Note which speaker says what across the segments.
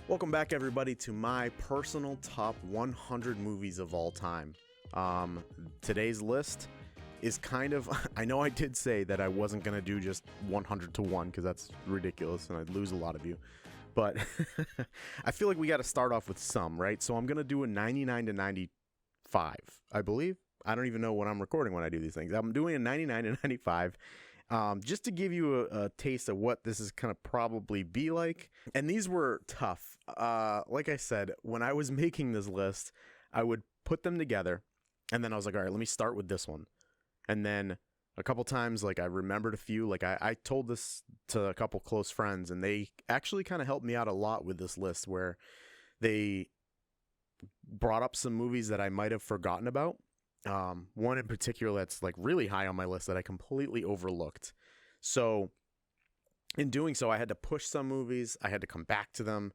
Speaker 1: Welcome back, everybody, to my personal top 100 movies of all time. Today's list is kind of, I know I did say that I wasn't going to do just 100 to 1 because that's ridiculous and I'd lose a lot of you. But I feel like we got to start off with some, right? So I'm going to do a 99 to 95, I believe. I don't even know when I'm recording when I do these things. I'm doing a 99 to 95. Just to give you a taste of what this is going to probably be like. And these were tough. Like I said, when I was making this list, I would put them together. And then I was like, all right, let me start with this one. And then a couple times, like I remembered a few. Like I told this to a couple close friends, and they actually kind of helped me out a lot with this list where they brought up some movies that I might have forgotten about. One in particular that's like really high on my list that I completely overlooked. So in doing so, I had to push some movies. I had to come back to them.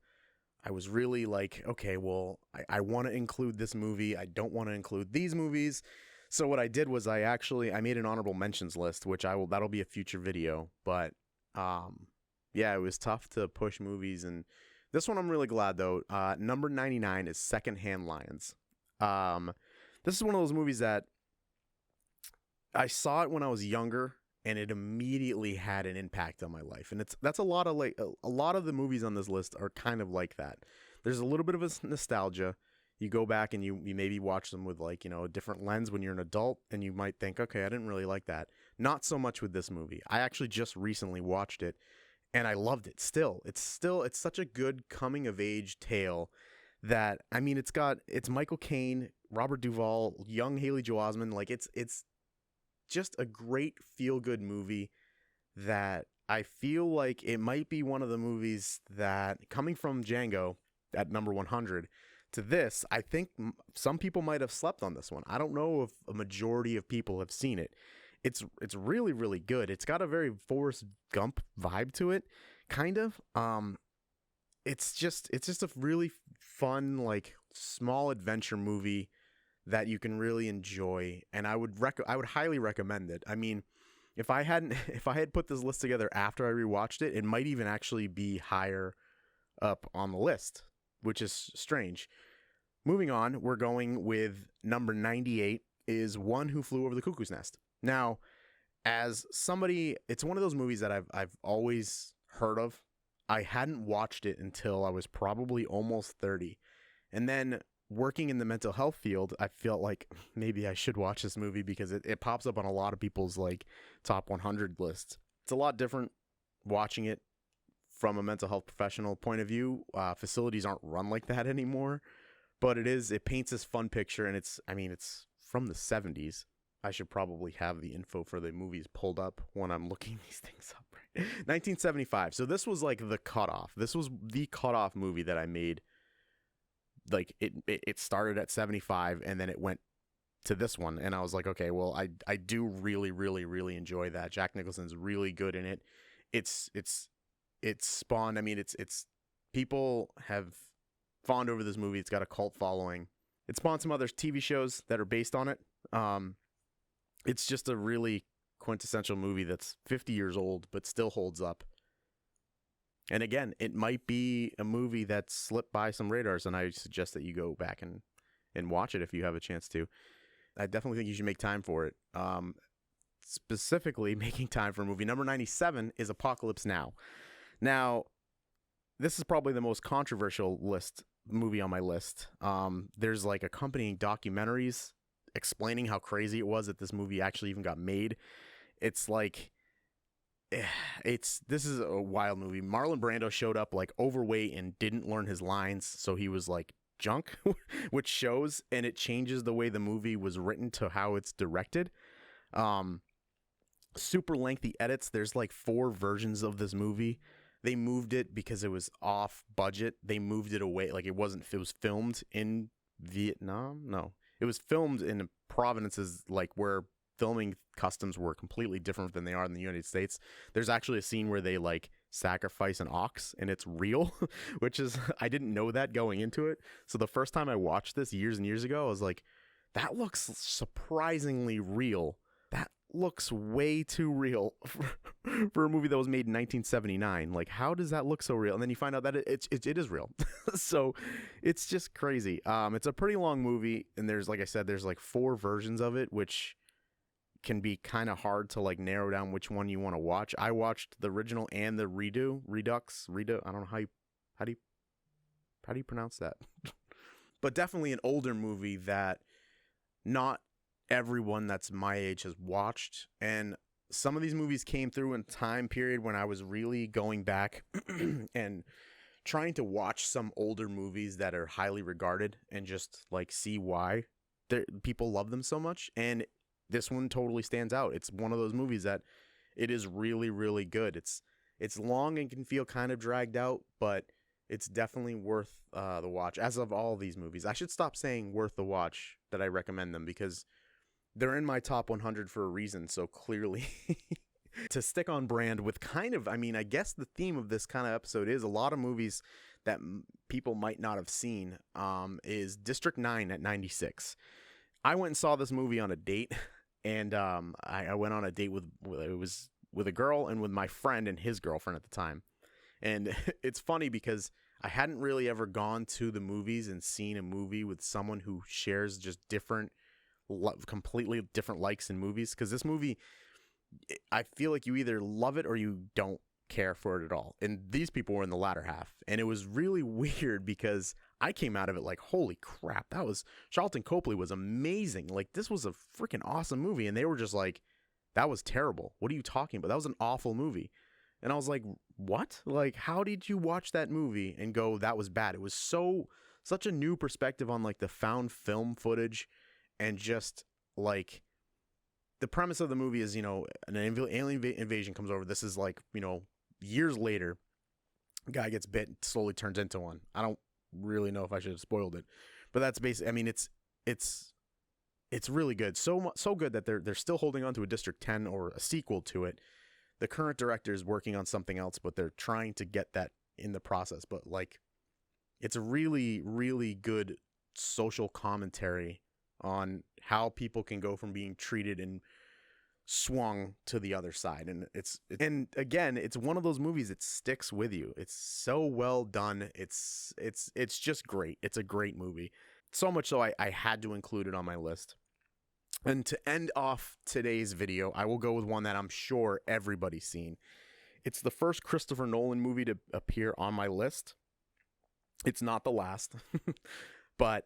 Speaker 1: I was really like, okay, well, I want to include this movie. I don't want to include these movies. So what I did was I made an honorable mentions list, which that'll be a future video. But yeah, it was tough to push movies. And this one I'm really glad though. Number 99 is Secondhand Lions. This is one of those movies that I saw it when I was younger, and it immediately had an impact on my life. And that's a lot of the movies on this list are kind of like that. There's a little bit of a nostalgia. You go back and you maybe watch them with like, a different lens when you're an adult, and you might think, okay, I didn't really like that. Not so much with this movie. I actually just recently watched it, and I loved it. It's such a good coming of age tale that, I mean, it's Michael Caine, Robert Duvall, young Haley Joel Osment. Like it's just a great feel good movie that I feel like it might be one of the movies that, coming from Django at number 100 to this, I think some people might have slept on this one. I don't know if a majority of people have seen it. It's really, really good. It's got a very Forrest Gump vibe to it, kind of. It's just a really fun, like, small adventure movie that you can really enjoy, and I would highly recommend it. I mean, if I had put this list together after I rewatched it, it might even actually be higher up on the list, which is strange. Moving on, we're going with number 98 is One Who Flew Over the Cuckoo's Nest. Now, as somebody, it's one of those movies that I've always heard of. I hadn't watched it until I was probably almost 30. And then working in the mental health field, I felt like maybe I should watch this movie because it pops up on a lot of people's like top 100 lists. It's a lot different watching it from a mental health professional point of view. Facilities aren't run like that anymore, but it paints this fun picture, and it's from the 70s. I should probably have the info for the movies pulled up when I'm looking these things up, right? 1975. So this was like the cutoff. This was the cutoff movie that I made. Like it started at 75 and then it went to this one, and I was like, okay, well, I do really, really, really enjoy that. Jack Nicholson's really good in it. It's spawned. I mean, it's people have fawned over this movie. It's got a cult following. It spawned some other TV shows that are based on it. It's just a really quintessential movie that's 50 years old but still holds up. And again, it might be a movie that slipped by some radars, and I suggest that you go back and watch it if you have a chance to. I definitely think you should make time for it. Specifically, making time for a movie. Number 97 is Apocalypse Now. Now, this is probably the most controversial movie on my list. There's like accompanying documentaries explaining how crazy it was that this movie actually even got made. It's like, this is a wild movie. Marlon Brando showed up like overweight and didn't learn his lines, so he was like junk, which shows, and it changes the way the movie was written to how it's directed. Super lengthy edits. There's like 4 versions of this movie. They moved it because it was off budget. They moved it away. Like it was filmed in Vietnam. No, it was filmed in provinces like where filming customs were completely different than they are in the United States. There's actually a scene where they like sacrifice an ox, and it's real, which is, I didn't know that going into it. So the first time I watched this years and years ago, I was like, that looks surprisingly real. looks way too real for a movie that was made in 1979. Like, how does that look so real? And then you find out that it is real. So it's just crazy. It's a pretty long movie, and there's, like I said, there's like 4 versions of it, which can be kind of hard to like narrow down which one you want to watch. I watched the original and the Redux. I don't know how do you pronounce that? But definitely an older movie that not everyone that's my age has watched. And some of these movies came through in a time period when I was really going back and trying to watch some older movies that are highly regarded and just like see why people love them so much. And this one totally stands out. It's one of those movies that it is really, really good. It's long and can feel kind of dragged out, but it's definitely worth the watch. As of all these movies, I should stop saying worth the watch that I recommend them, because they're in my top 100 for a reason. So clearly, to stick on brand with kind of, I mean, I guess the theme of this kind of episode is a lot of movies that people might not have seen, is District 9 at 96. I went and saw this movie on a date, and I went on a date with a girl and with my friend and his girlfriend at the time. And it's funny because I hadn't really ever gone to the movies and seen a movie with someone who shares just completely different likes in movies. Because this movie, I feel like you either love it or you don't care for it at all. And these people were in the latter half. And it was really weird because I came out of it like, holy crap, Charlton Copley was amazing. Like, this was a freaking awesome movie. And they were just like, that was terrible. What are you talking about? That was an awful movie. And I was like, what? Like, how did you watch that movie and go, that was bad? It was such a new perspective on like the found film footage, and just like the premise of the movie is, an alien invasion comes over. This is like, years later, a guy gets bit and slowly turns into one. I don't really know if I should have spoiled it, but that's basically, I mean, it's really good. So good that they're still holding on to a District 10 or a sequel to it. The current director is working on something else, but they're trying to get that in the process. But like, it's a really, really good social commentary on how people can go from being treated and swung to the other side. And again, it's one of those movies that sticks with you. It's so well done. It's just great. It's a great movie. So much so I had to include it on my list. And to end off today's video, I will go with one that I'm sure everybody's seen. It's the first Christopher Nolan movie to appear on my list. It's not the last, but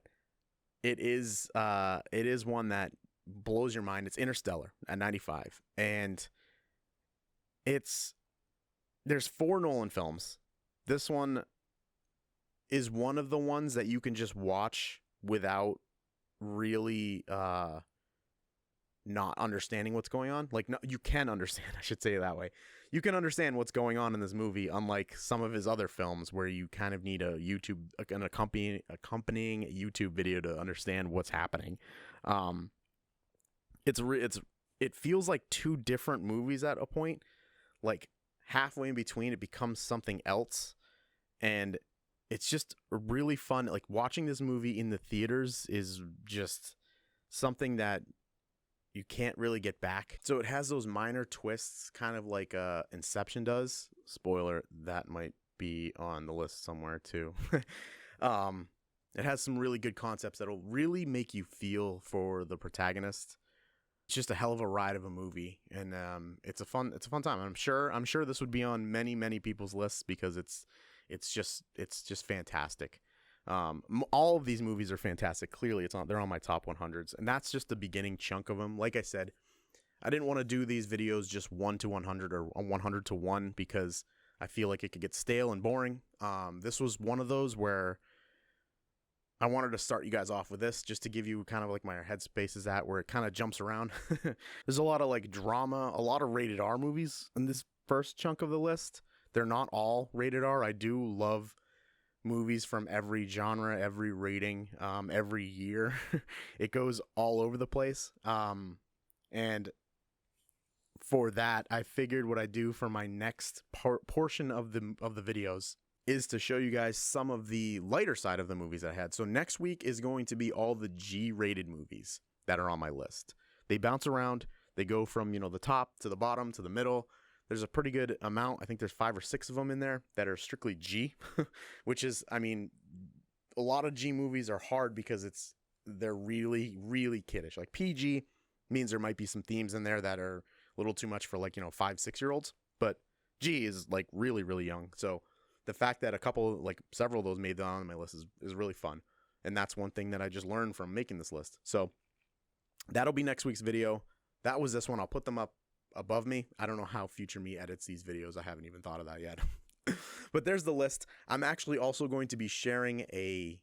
Speaker 1: it is one that blows your mind. It's Interstellar at 95. And there's 4 Nolan films. This one is one of the ones that you can just watch without really not understanding what's going on. Like, no, you can understand, I should say it that way. You can understand what's going on in this movie, unlike some of his other films where you kind of need an accompanying YouTube video to understand what's happening. It feels like 2 different movies at a point. Like, halfway in between, it becomes something else. And it's just really fun. Like, watching this movie in the theaters is just something that you can't really get back. So it has those minor twists, kind of like Inception does. Spoiler, that might be on the list somewhere too. It has some really good concepts that'll really make you feel for the protagonist. It's just a hell of a ride of a movie, and it's a fun time. I'm sure this would be on many, many people's lists because it's just fantastic. All of these movies are fantastic. Clearly, they're on my top 100s, and that's just the beginning chunk of them. Like I said, I didn't want to do these videos just 1 to 100 or 100 to 1 because I feel like it could get stale and boring. This was one of those where I wanted to start you guys off with this just to give you kind of like my headspace is at, where it kind of jumps around. There's a lot of like drama, a lot of rated R movies in this first chunk of the list. They're not all rated R. I do love movies from every genre, every rating, every year. It goes all over the place. And for that, I figured what I do for my next portion of the videos is to show you guys some of the lighter side of the movies I had. So next week is going to be all the G-rated movies that are on my list. They bounce around. They go from, you know, the top to the bottom to the middle. There's a pretty good amount. I think there's 5 or 6 of them in there that are strictly G, which is, I mean, a lot of G movies are hard because they're really, really kiddish. Like PG means there might be some themes in there that are a little too much for, like, you know, 5, 6-year-olds, but G is like really, really young. So the fact that several of those made it on my list is really fun. And that's one thing that I just learned from making this list. So that'll be next week's video. That was this one. I'll put them up above me. I don't know how Future Me edits these videos. I haven't even thought of that yet. But there's the list. I'm actually also going to be sharing a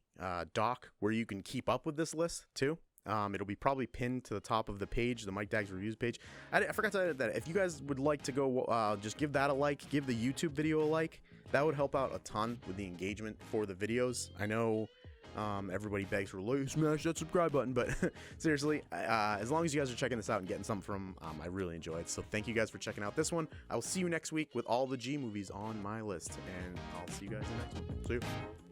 Speaker 1: doc where you can keep up with this list too. It'll be probably pinned to the top of the page, the Mike Dags Reviews page. I forgot to add that. If you guys would like to go, just give that a like, give the YouTube video a like. That would help out a ton with the engagement for the videos. I know everybody begs for like, smash that subscribe button, but seriously, as long as you guys are checking this out and getting something from, I really enjoy it. So thank you guys for checking out this one. I will see you next week with all the G movies on my list, and I'll see you guys in the next one. See you.